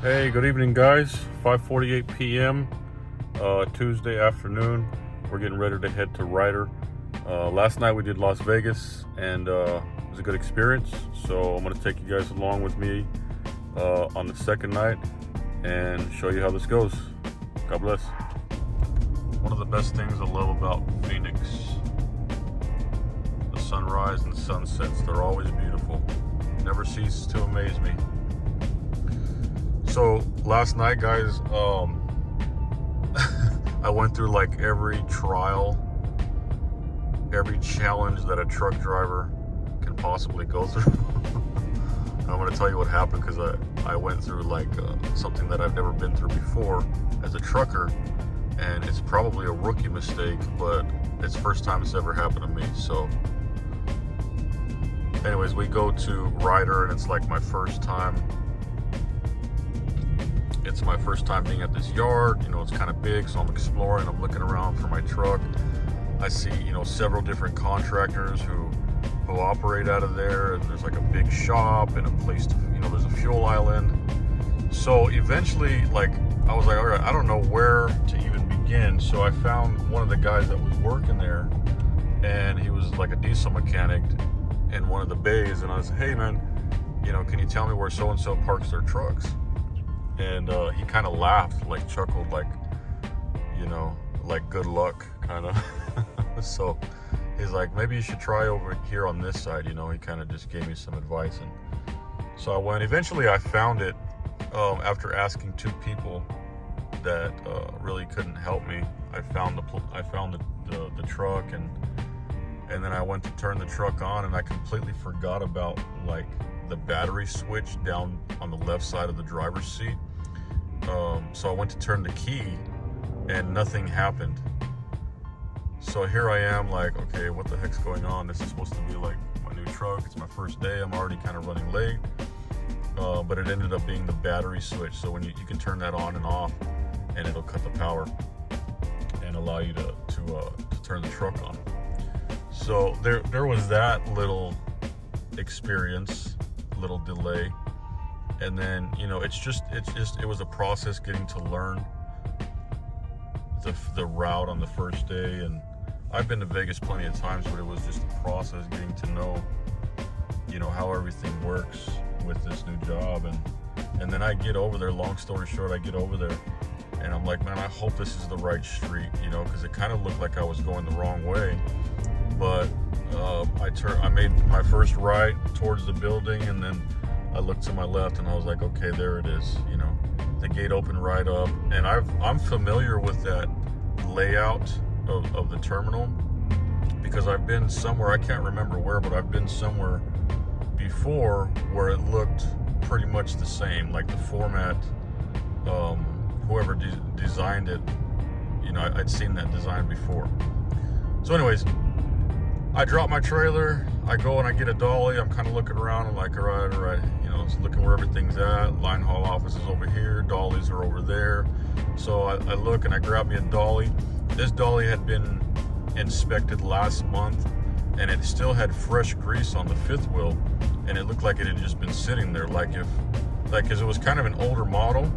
Hey, good evening, guys. 5:48 p.m. Tuesday afternoon. We're getting ready to head to Ryder. Last night we did Las Vegas, and it was a good experience. So I'm going to take you guys along with me on the second night and show you how this goes. God bless. One of the best things I love about Phoenix, the sunrise and sunsets. They're always beautiful. Never cease to amaze me. So last night, guys, I went through like every trial, every challenge that a truck driver can possibly go through. I'm going to tell you what happened, because I went through like something that I've never been through before as a trucker, and it's probably a rookie mistake, but it's the first time it's ever happened to me. So anyways, we go to Ryder, and it's like my first time. It's my first time being at this yard. You know, it's kind of big, so I'm exploring. I'm looking around for my truck. I see, several different contractors who operate out of there, and there's like a big shop and a place to, there's a fuel island. So eventually, like, I was like, all right, I don't know where to even begin. So I found one of the guys that was working there, and he was like a diesel mechanic in one of the bays. And I said, hey man, can you tell me where so-and-so parks their trucks? And he kind of laughed, like chuckled, like, like good luck, kind of. So he's like, maybe you should try over here on this side. He kind of just gave me some advice. And so I went. Eventually I found it after asking two people that really couldn't help me. I found the truck, and then I went to turn the truck on, and I completely forgot about like the battery switch down on the left side of the driver's seat. So I went to turn the key, and nothing happened. So here I am, like, okay, what the heck's going on? This is supposed to be like my new truck. It's my first day. I'm already kind of running late. But it ended up being the battery switch. So when you can turn that on and off, and it'll cut the power and allow you to turn the truck on. So there was that little experience, little delay. And then, it was a process getting to learn the route on the first day. And I've been to Vegas plenty of times, but it was just a process getting to know, how everything works with this new job. And then I get over there, long story short, I get over there, and I'm like, man, I hope this is the right street, because it kind of looked like I was going the wrong way. But I made my first right towards the building, and then I looked to my left, and I was like, okay, there it is. The gate opened right up, and I'm familiar with that layout of the terminal, because I've been somewhere, I can't remember where, but I've been somewhere before where it looked pretty much the same, like the format, whoever designed it, I'd seen that design before. So anyways, I drop my trailer, I go and I get a dolly. I'm kind of looking around. I'm like, all right, just looking where everything's at. Line haul office is over here, dollies are over there. So I look and I grab me a dolly. This dolly had been inspected last month, and it still had fresh grease on the fifth wheel, and it looked like it had just been sitting there, because it was kind of an older model.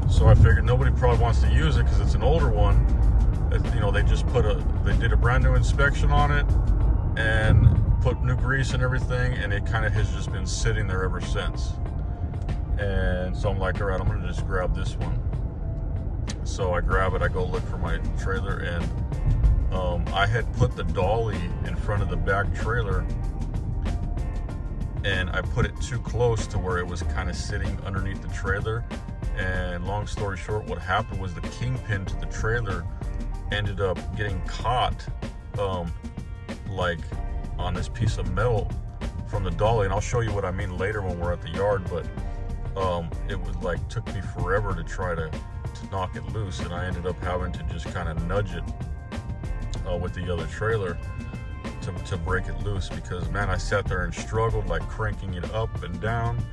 So I figured nobody probably wants to use it because it's an older one. They just they did a brand new inspection on it and put new grease and everything, and it kind of has just been sitting there ever since. And so I'm like, all right, I'm gonna just grab this one. So I grab it, I go look for my trailer, and I had put the dolly in front of the back trailer, and I put it too close to where it was kind of sitting underneath the trailer. And long story short, what happened was the kingpin to the trailer ended up getting caught like on this piece of metal from the dolly, and I'll show you what I mean later when we're at the yard. But it was like, took me forever to try to knock it loose, and I ended up having to just kind of nudge it with the other trailer to break it loose, because man, I sat there and struggled, like cranking it up and down,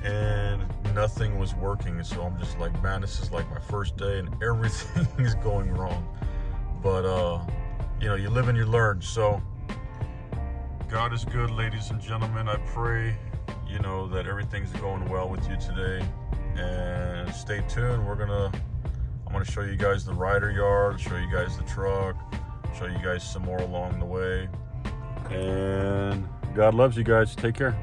and nothing was working. So I'm just like, man, this is like my first day and everything is going wrong. But you live and you learn. So God is good, ladies and gentlemen. I pray, that everything's going well with you today. and stay tuned. I'm gonna show you guys the rider yard, show you guys the truck, show you guys some more along the way. And God loves you guys. Take care.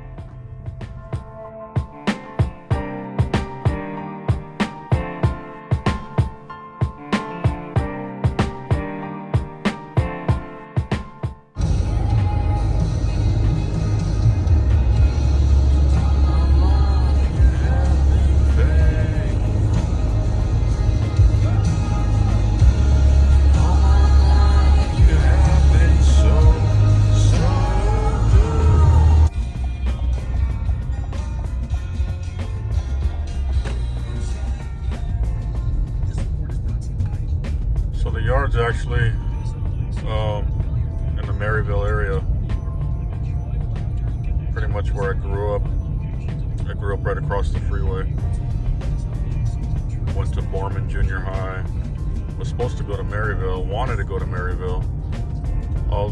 So the yard's actually in the Maryville area, pretty much where I grew up. I grew up right across the freeway. Went to Borman Junior High. Was supposed to go to Maryville, wanted to go to Maryville. All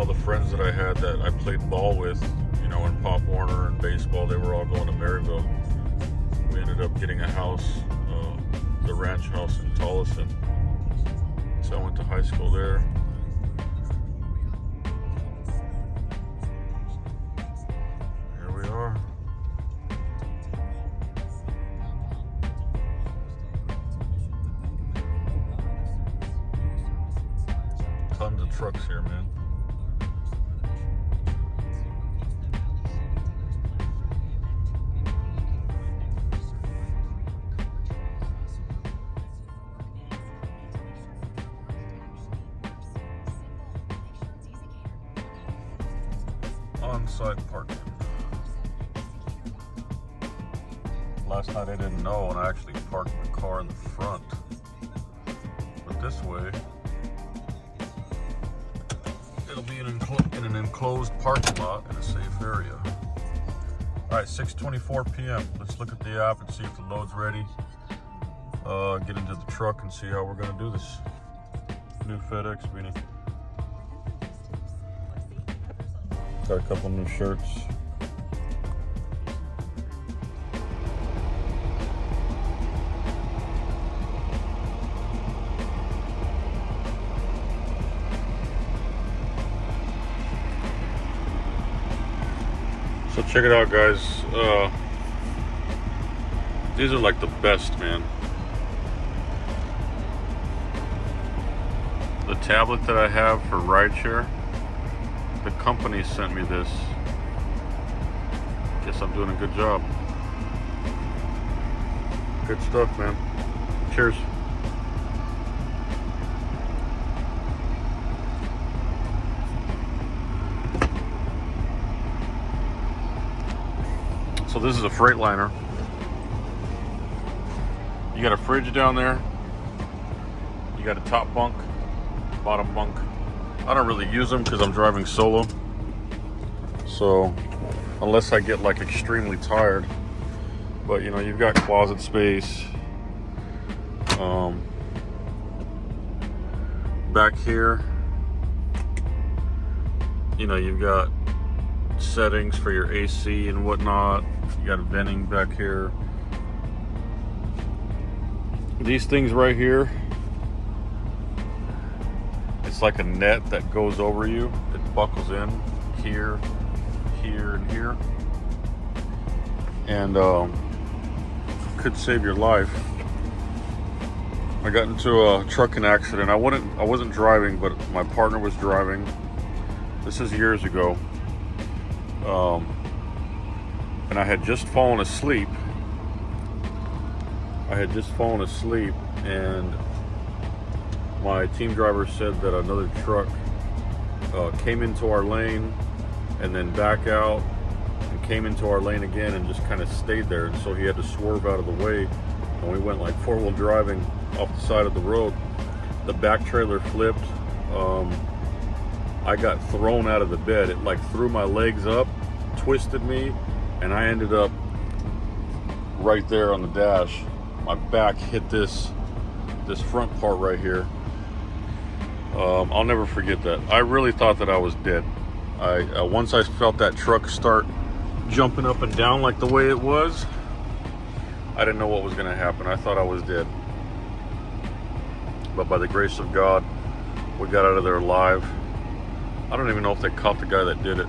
the friends that I had that I played ball with, you know, in Pop Warner and baseball, they were all going to Maryville. We ended up getting a house, the ranch house in Tolleson. So I went to high school there. Here we are. Tons of trucks here, man. On-site parking. Last night I didn't know, and I actually parked my car in the front. But this way, it'll be in an enclosed parking lot in a safe area. All right, 6:24 p.m. Let's look at the app and see if the load's ready. Get into the truck and see how we're gonna do this. New FedEx beanie. Got a couple new shirts. So check it out, guys. These are like the best, man. The tablet that I have for rideshare, the company sent me this. Guess I'm doing a good job. Good stuff, man. Cheers. So this is a Freightliner. You got a fridge down there. You got a top bunk, bottom bunk. I don't really use them because I'm driving solo. So unless I get like extremely tired. But you know, you've got closet space. Back here, you know, you've got settings for your AC and whatnot. You got venting back here. These things right here, it's like a net that goes over you. It buckles in here, here, and here, and could save your life. I got into a trucking accident. I wasn't driving, but my partner was driving. This is years ago. And I had just fallen asleep. And my team driver said that another truck came into our lane and then back out and came into our lane again and just kind of stayed there. And so he had to swerve out of the way, and we went like four-wheel driving off the side of the road. The back trailer flipped. I got thrown out of the bed. It like threw my legs up, twisted me, and I ended up right there on the dash. My back hit this front part right here. I'll never forget that. I really thought that I was dead. Once I felt that truck start jumping up and down like the way it was, I didn't know what was going to happen. I thought I was dead. But by the grace of God, we got out of there alive. I don't even know if they caught the guy that did it.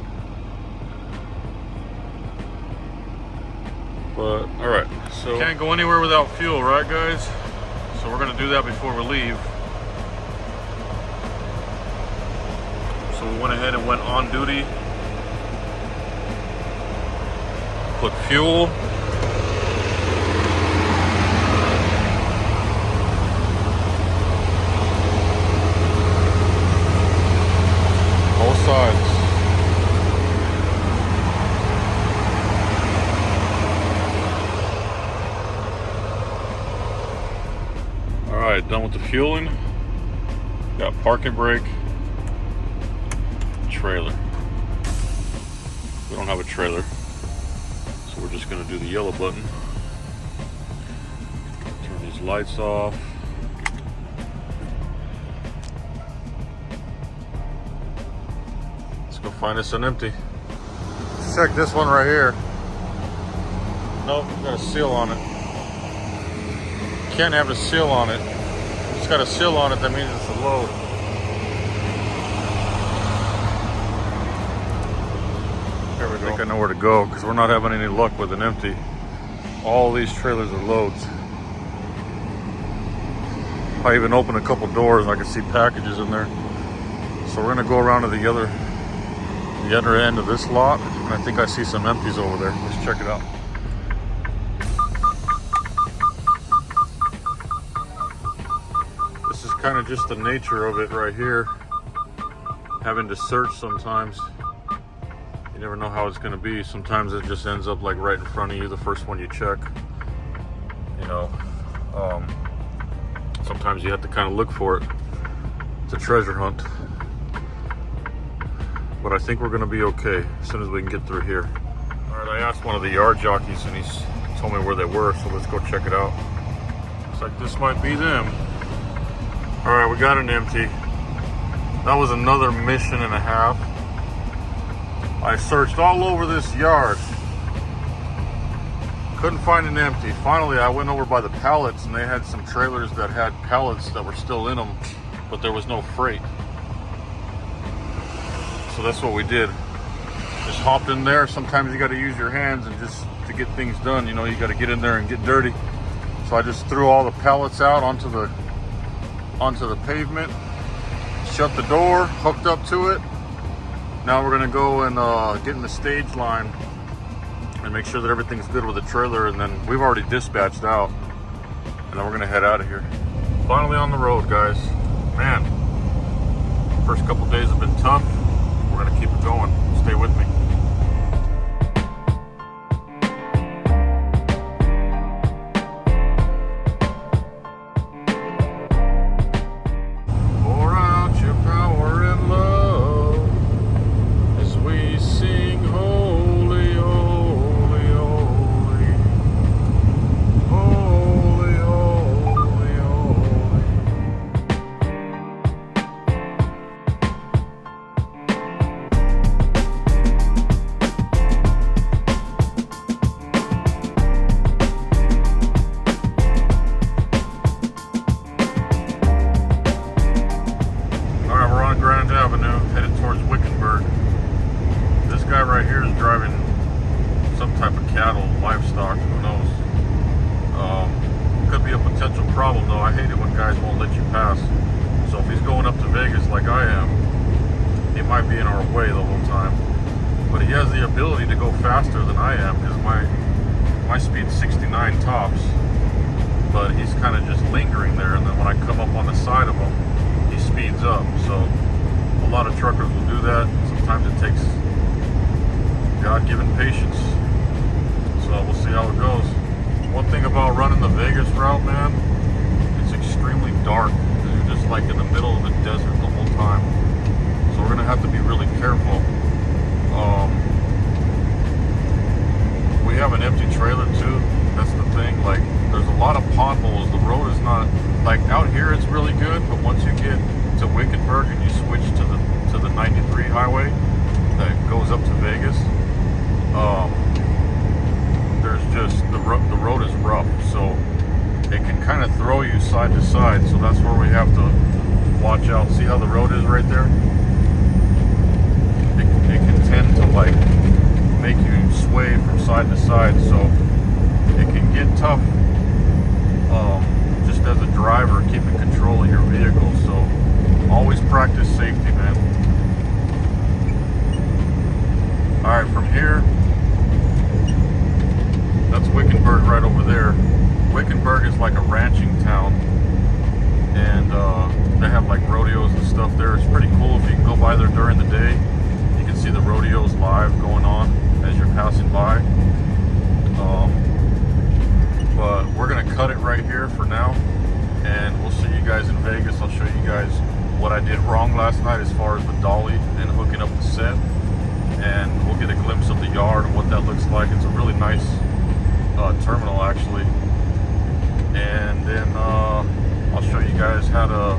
But, alright. So can't go anywhere without fuel, right guys? So we're going to do that before we leave. So we went ahead and went on duty. Put fuel. Both sides. Alright, done with the fueling. Got parking brake. Trailer. We don't have a trailer. So we're just going to do the yellow button. Turn these lights off. Let's go find us an empty. Let's check this one right here. Nope, got a seal on it. Can't have a seal on it. If it's got a seal on it, that means it's a load. There we go. I think I know where to go because we're not having any luck with an empty. All these trailers are loads. I even opened a couple doors and I can see packages in there. So we're gonna go around to the other end of this lot, and I think I see some empties over there. Let's check it out. This is kind of just the nature of it right here. Having to search sometimes. You never know how it's going to be. Sometimes it just ends up like right in front of you, the first one you check. You know, sometimes you have to kind of look for it. It's a treasure hunt. But I think we're going to be okay as soon as we can get through here. All right, I asked one of the yard jockeys and he's told me where they were, so let's go check it out. Looks like this might be them. All right, we got an empty. That was another mission and a half. I searched all over this yard. Couldn't find an empty. Finally, I went over by the pallets and they had some trailers that had pallets that were still in them, but there was no freight. So that's what we did. Just hopped in there. Sometimes you got to use your hands and just to get things done. You know, you got to get in there and get dirty. So I just threw all the pallets out onto the pavement, shut the door, hooked up to it. Now we're gonna go and get in the stage line and make sure that everything's good with the trailer, and then we've already dispatched out, and then we're gonna head out of here. Finally on the road, guys. Man, first couple days have been tough. We're gonna keep it going. Stay with me. Problem though, I hate it when guys won't let you pass. So if he's going up to Vegas like I am, he might be in our way the whole time. But he has the ability to go faster than I am because my speed's 69 tops. But he's kind of just lingering there, and then when I come up on the side of him, he speeds up. So a lot of truckers will do that. Sometimes it takes God-given patience. So we'll see how it goes. One thing about running the Vegas route, man, it's extremely dark because you're just like in the middle of the desert the whole time. So we're gonna have to be really careful. We have an empty trailer too. That's the thing. Like, there's a lot of potholes. The road is not like out here. It's really good, but once you get to Wickenburg and you switch to the 93 highway that goes up to Vegas, there's just the road is rough, so it can kind of throw you side to side. So that's where we have to watch out. See how the road is right there? It can tend to like make you sway from side to side, so it can get tough just as a driver keeping control of your vehicle. So always practice safety, man. All right, from here, that's Wickenburg right over there. Wickenburg is like a ranching town, and they have like rodeos and stuff there. It's pretty cool if you can go by there during the day. You can see the rodeos live going on as you're passing by. But we're gonna cut it right here for now, and we'll see you guys in Vegas. I'll show you guys what I did wrong last night as far as the dolly and hooking up the set, and we'll get a glimpse of the yard and what that looks like. It's a really nice terminal actually. And then I'll show you guys how to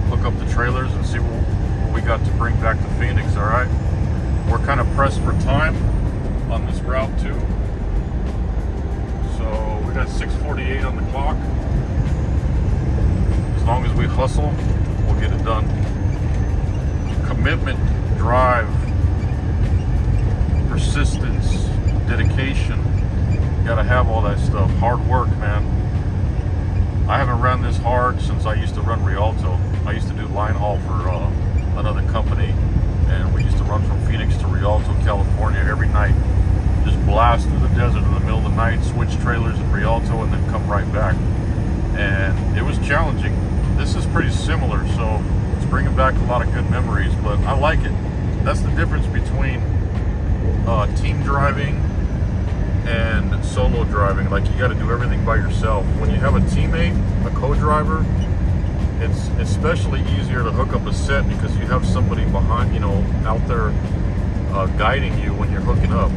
hook up the trailers and see what we got to bring back to Phoenix. All right, we're kind of pressed for time on this route too, so we got 6:48 on the clock. As long as we hustle, we'll get it done. Commitment, drive, persistence, dedication. You gotta have all that stuff. Hard work, man. I haven't run this hard since I used to run Rialto. I used to do line haul for another company, and we used to run from Phoenix to Rialto, California every night. Just blast through the desert in the middle of the night, switch trailers in Rialto, and then come right back. And it was challenging. This is pretty similar, so it's bringing back a lot of good memories, but I like it. That's the difference between team driving and solo driving. Like, you got to do everything by yourself. When you have a teammate, a co-driver, it's especially easier to hook up a set because you have somebody behind, you know, out there guiding you when you're hooking up.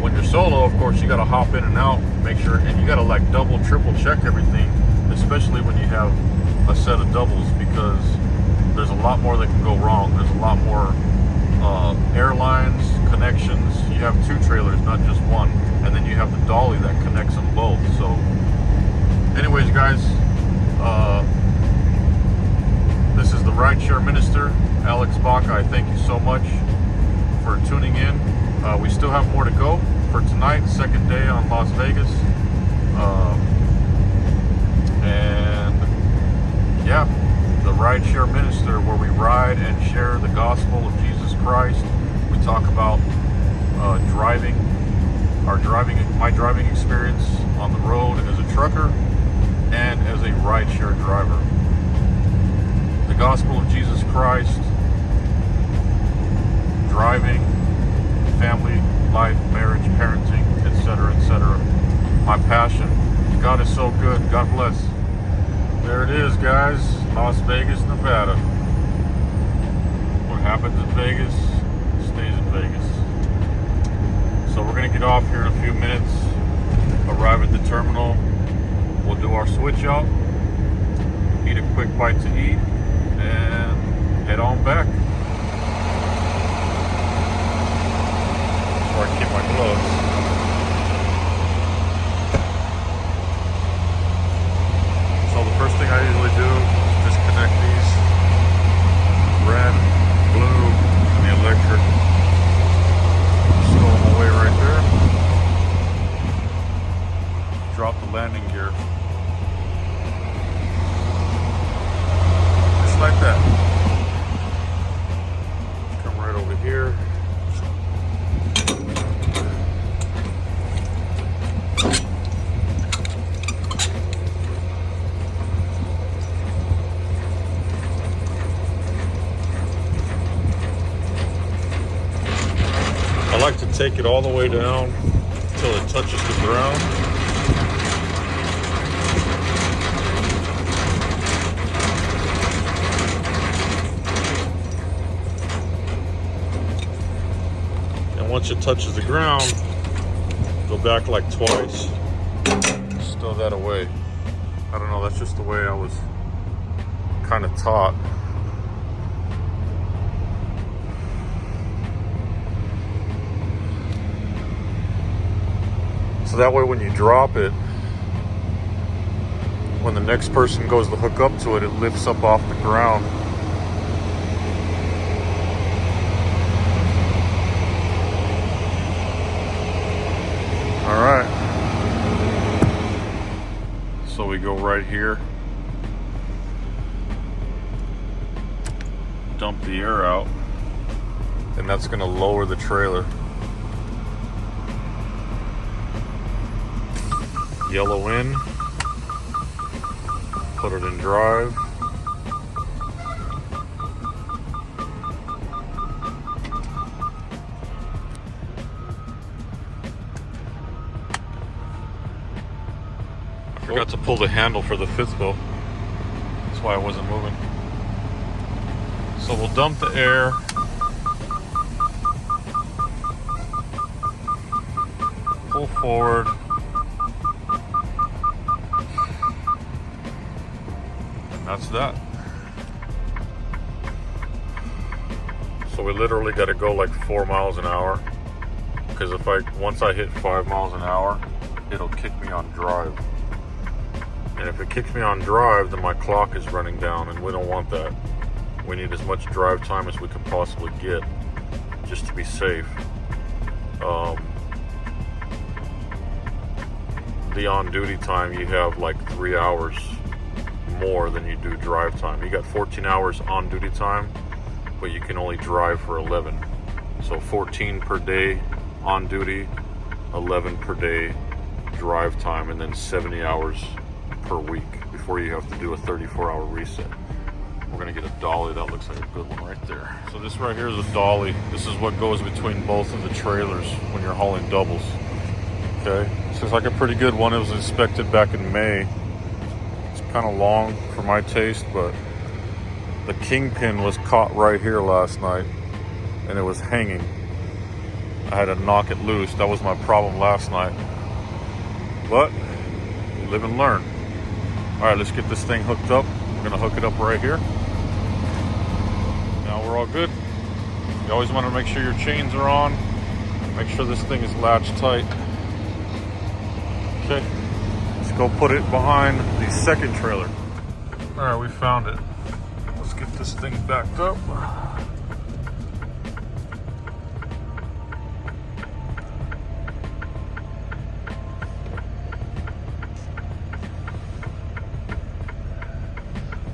When you're solo, of course, you got to hop in and out, make sure, and you got to like double, triple check everything, especially when you have a set of doubles, because there's a lot more that can go wrong. There's a lot more airlines, connections. You have two trailers, not just one, and then you have the dolly that connects them both. So anyways, guys, this is the Rideshare Minister, Alex Baca. I thank you so much for tuning in. We still have more to go for tonight, second day on Las Vegas. And yeah, the Rideshare Minister, where we ride and share the gospel of Jesus Christ. We talk about driving, my driving experience on the road as a trucker and as a rideshare driver. The gospel of Jesus Christ, driving, family, life, marriage, parenting, etc., etc. My passion. God is so good. God bless. There it is, guys. Las Vegas, Nevada. What happens in Vegas stays in Vegas. So we're going to get off here in a few minutes, arrive at the terminal. We'll do our switch out, eat a quick bite to eat, and head on back. Before I keep my gloves. So the first thing I usually do is disconnect these red, blue, and the electric. Stow them away right there. Drop the landing gear. Just like that. Come right over here. I like to take it all the way down until it touches the ground. And once it touches the ground, go back like twice. Stow that away. I don't know, that's just the way I was kind of taught. So that way when you drop it, when the next person goes to hook up to it, it lifts up off the ground. All right. So we go right here, dump the air out, and that's gonna lower the trailer. Yellow in, put it in drive. I forgot to pull the handle for the fifth wheel. That's why I wasn't moving. So we'll dump the air. Pull forward. And that's that. So we literally got to go like 4 miles an hour. Because once I hit 5 miles an hour, it'll kick me on drive. And if it kicks me on drive, then my clock is running down, and we don't want that. We need as much drive time as we can possibly get, just to be safe. The on-duty time, you have like 3 hours more than you do drive time. You got 14 hours on-duty time, but you can only drive for 11. So 14 per day on duty, 11 per day drive time, and then 70 hours per week before you have to do a 34-hour reset. We're gonna get a dolly. That looks like a good one right there. So this right here is a dolly. This is what goes between both of the trailers when you're hauling doubles. Okay, this is like a pretty good one. It was inspected back in May. It's kind of long for my taste, but the kingpin was caught right here last night, and it was hanging. I had to knock it loose. That was my problem last night. But you live and learn. All right, let's get this thing hooked up. We're gonna hook it up right here. Now we're all good. You always want to make sure your chains are on. Make sure this thing is latched tight. Okay, let's go put it behind the second trailer. All right, we found it. Let's get this thing backed up.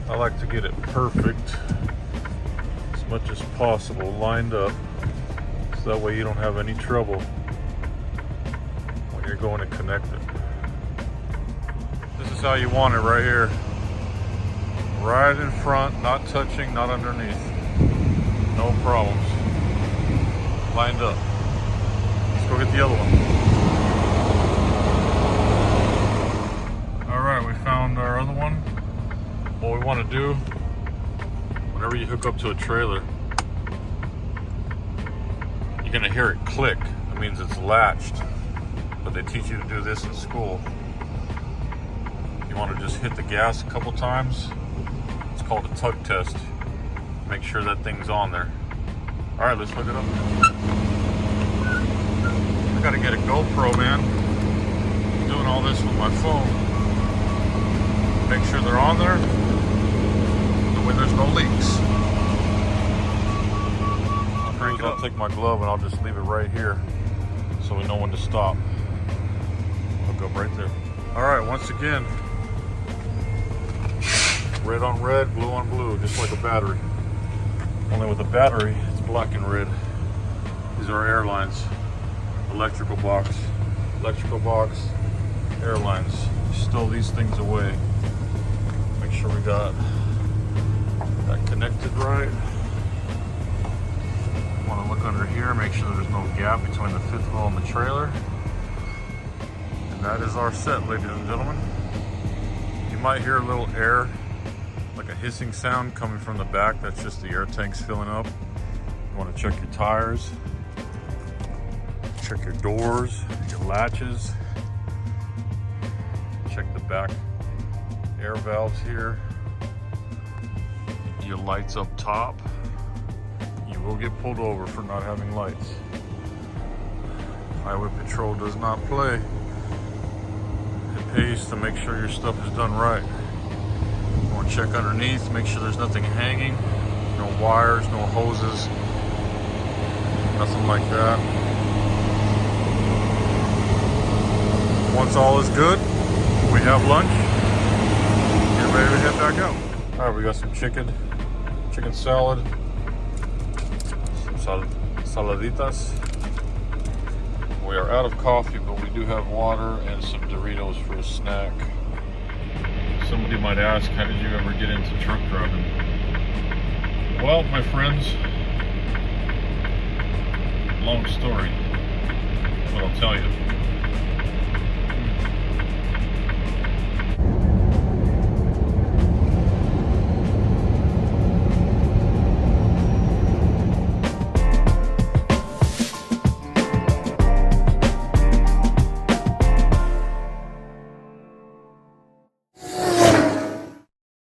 I like to get it perfect, as much as possible, lined up, so that way you don't have any trouble when you're going to connect it. This is how you want it right here. Right in front, not touching, not underneath. No problems. Lined up. Let's go get the other one. All right, we found our other one. What we want to do, whenever you hook up to a trailer, you're going to hear it click. That means it's latched. But they teach you to do this in school. You want to just hit the gas a couple times. It's called a tug test. Make sure that thing's on there. All right, let's hook it up. I got to get a GoPro, man. I'm doing all this with my phone. Make sure they're on there. When there's no leaks. I'll take my glove and I'll just leave it right here so we know when to stop. Hook up right there. All right, once again, red on red, blue on blue, just like a battery. Only with a battery, it's black and red. These are airlines. Electrical box, airlines. Stow these things away. Make sure we got that connected right. Want to look under here, make sure there's no gap between the fifth wheel and the trailer. And that is our set, ladies and gentlemen. You might hear a little air, like a hissing sound coming from the back. That's just the air tanks filling up. You want to check your tires, check your doors, your latches, check the back air valves here. Your lights up top. You will get pulled over for not having lights. Highway Patrol does not play. pace to make sure your stuff is done right. You want to check underneath, make sure there's nothing hanging, no wires, no hoses, nothing like that. Once all is good, we have lunch. Get ready to head back out. All right, we got some chicken salad, some saladitas. We are out of coffee, but we do have water and some Doritos for a snack. Somebody might ask, how did you ever get into truck driving? Well, my friends, long story, but I'll tell you.